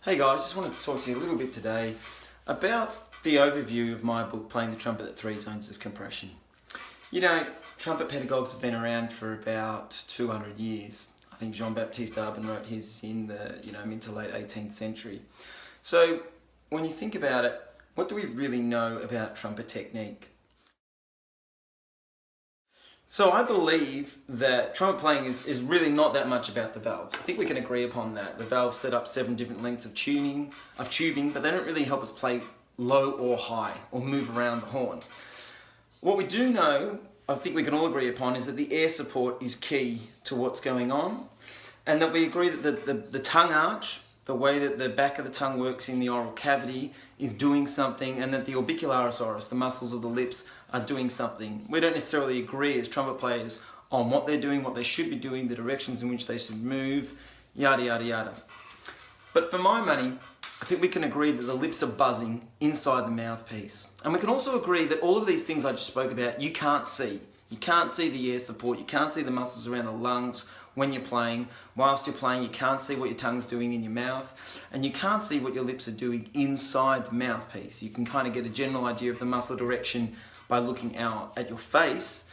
Hey guys, just wanted to talk to you a little bit today about the overview of my book, Playing the Trumpet at 3 Zones of Compression. You know, trumpet pedagogues have been around for about 200 years. I think Jean-Baptiste Daimon wrote his in the mid to late 18th century. So when you think about it, what do we really know about trumpet technique? So I believe that trumpet playing is really not that much about the valves. I think we can agree upon that. The valves set up 7 different lengths of tubing, but they don't really help us play low or high or move around the horn. What we do know, I think we can all agree upon, is that the air support is key to what's going on, and that we agree that the tongue arch, the way that the back of the tongue works in the oral cavity, is doing something, and that the orbicularis oris, the muscles of the lips, are doing something. We don't necessarily agree as trumpet players on what they're doing, what they should be doing, the directions in which they should move, yada yada yada. But for my money, I think we can agree that the lips are buzzing inside the mouthpiece. And we can also agree that all of these things I just spoke about, you can't see. You can't see the air support, you can't see the muscles around the lungs when you're playing. Whilst you're playing, you can't see what your tongue's doing in your mouth, and you can't see what your lips are doing inside the mouthpiece. You can kind of get a general idea of the muscle direction by looking out at your face,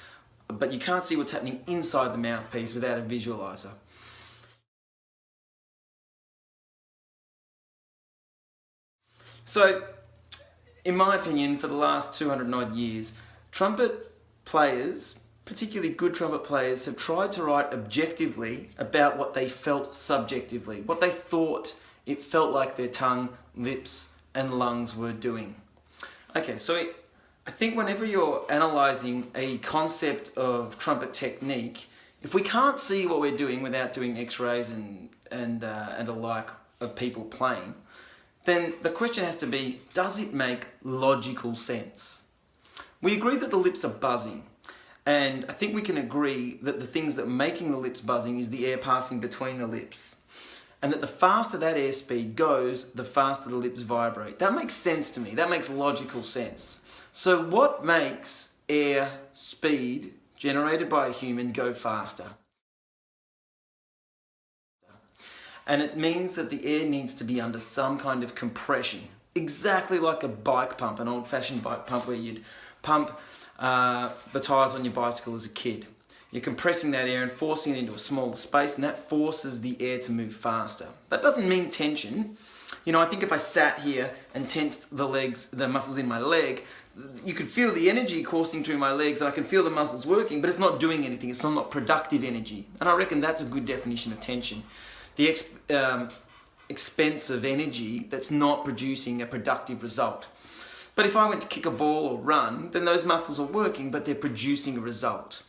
but you can't see what's happening inside the mouthpiece without a visualizer. So, in my opinion, for the last 200 odd years, trumpet players, particularly good trumpet players, have tried to write objectively about what they felt subjectively, what they thought it felt like their tongue, lips, and lungs were doing. Okay, so I think whenever you're analysing a concept of trumpet technique, if we can't see what we're doing without doing x-rays and a like of people playing, then the question has to be, does it make logical sense? We agree that the lips are buzzing, and I think we can agree that the things that are making the lips buzzing is the air passing between the lips, and that the faster that airspeed goes, the faster the lips vibrate. That makes sense to me. That makes logical sense. So what makes air speed generated by a human go faster? And it means that the air needs to be under some kind of compression, exactly like a bike pump, an old-fashioned bike pump where you'd pump the tyres on your bicycle as a kid. You're compressing that air and forcing it into a smaller space, and that forces the air to move faster. That doesn't mean tension. You know, I think if I sat here and tensed the legs, the muscles in my leg, you could feel the energy coursing through my legs, and I can feel the muscles working, but it's not doing anything. It's not productive energy. And I reckon that's a good definition of tension. The expense of energy that's not producing a productive result. But if I went to kick a ball or run, then those muscles are working, but they're producing a result.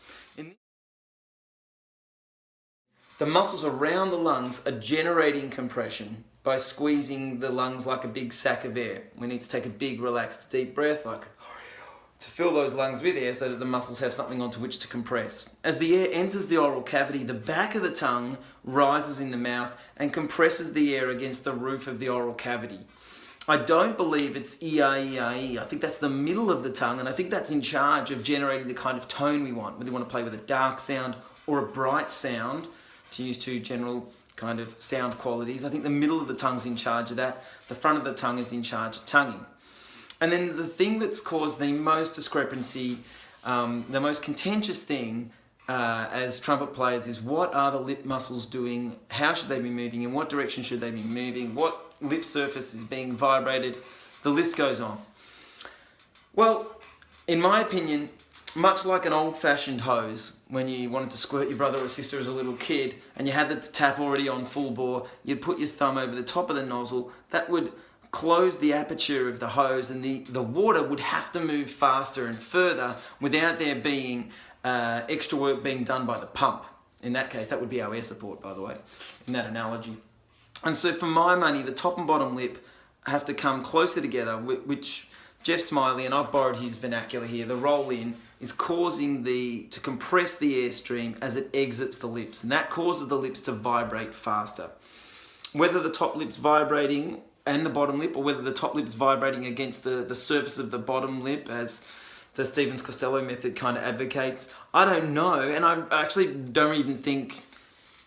The muscles around the lungs are generating compression by squeezing the lungs like a big sack of air. We need to take a big, relaxed, deep breath, like to fill those lungs with air so that the muscles have something onto which to compress. As the air enters the oral cavity, the back of the tongue rises in the mouth and compresses the air against the roof of the oral cavity. I don't believe it's E-A-E-A-E. I think that's the middle of the tongue, and I think that's in charge of generating the kind of tone we want, whether we want to play with a dark sound or a bright sound, to use two general kind of sound qualities. I think the middle of the tongue's in charge of that. The front of the tongue is in charge of tonguing. And then the thing that's caused the most discrepancy, the most contentious thing as trumpet players is, what are the lip muscles doing? How should they be moving? In what direction should they be moving? What lip surface is being vibrated? The list goes on. Well, in my opinion, much like an old-fashioned hose, when you wanted to squirt your brother or sister as a little kid and you had the tap already on full bore, you'd put your thumb over the top of the nozzle. That would close the aperture of the hose, and the water would have to move faster and further without there being extra work being done by the pump. In that case, that would be our air support, by the way, in that analogy. And so for my money, the top and bottom lip have to come closer together, which Jeff Smiley, and I've borrowed his vernacular here, the roll-in is causing to compress the airstream as it exits the lips, and that causes the lips to vibrate faster. Whether the top lip's vibrating and the bottom lip, or whether the top lip's vibrating against the surface of the bottom lip, as the Stevens-Costello method kind of advocates, I don't know, and I actually don't even think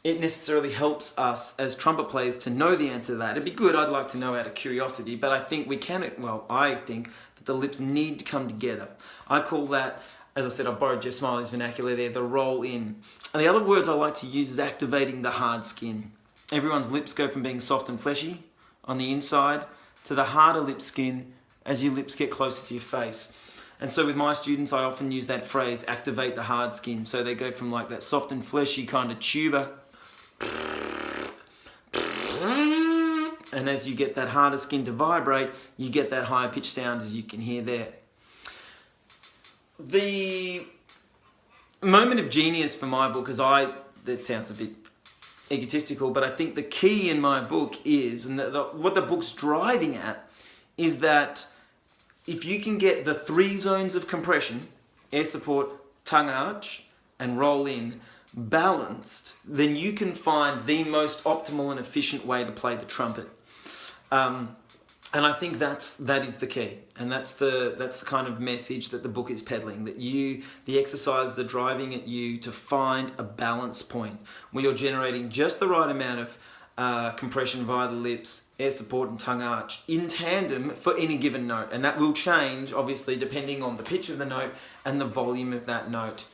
it necessarily helps us as trumpet players to know the answer to that. It'd be good, I'd like to know out of curiosity, but I think I think that the lips need to come together. I call that, as I said, I borrowed Jeff Smiley's vernacular there, the roll in. And the other words I like to use is activating the hard skin. Everyone's lips go from being soft and fleshy on the inside to the harder lip skin as your lips get closer to your face. And so with my students, I often use that phrase, activate the hard skin. So they go from like that soft and fleshy kind of tuba, and as you get that harder skin to vibrate, you get that higher pitch sound, as you can hear there. The moment of genius for my book, that sounds a bit egotistical, but I think the key in my book is, and what the book's driving at, is that if you can get the 3 zones of compression, air support, tongue arch, and roll in, balanced, then you can find the most optimal and efficient way to play the trumpet. And I think that is the key, and that's the kind of message that the book is peddling. That the exercises are driving at you to find a balance point where you're generating just the right amount of compression via the lips, air support, and tongue arch in tandem for any given note, and that will change obviously depending on the pitch of the note and the volume of that note.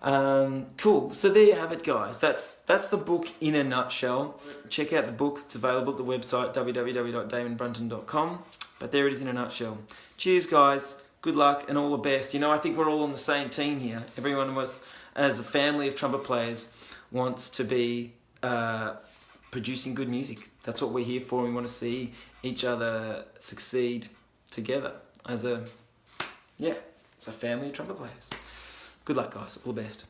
Cool. So there you have it, guys. That's the book in a nutshell. Check out the book. It's available at the website www.daimonbrunton.com. But there it is in a nutshell. Cheers, guys. Good luck and all the best. I think we're all on the same team here. Every one of us, as a family of trumpet players, wants to be producing good music. That's what we're here for. We want to see each other succeed together as a family of trumpet players. Good luck, guys. All the best.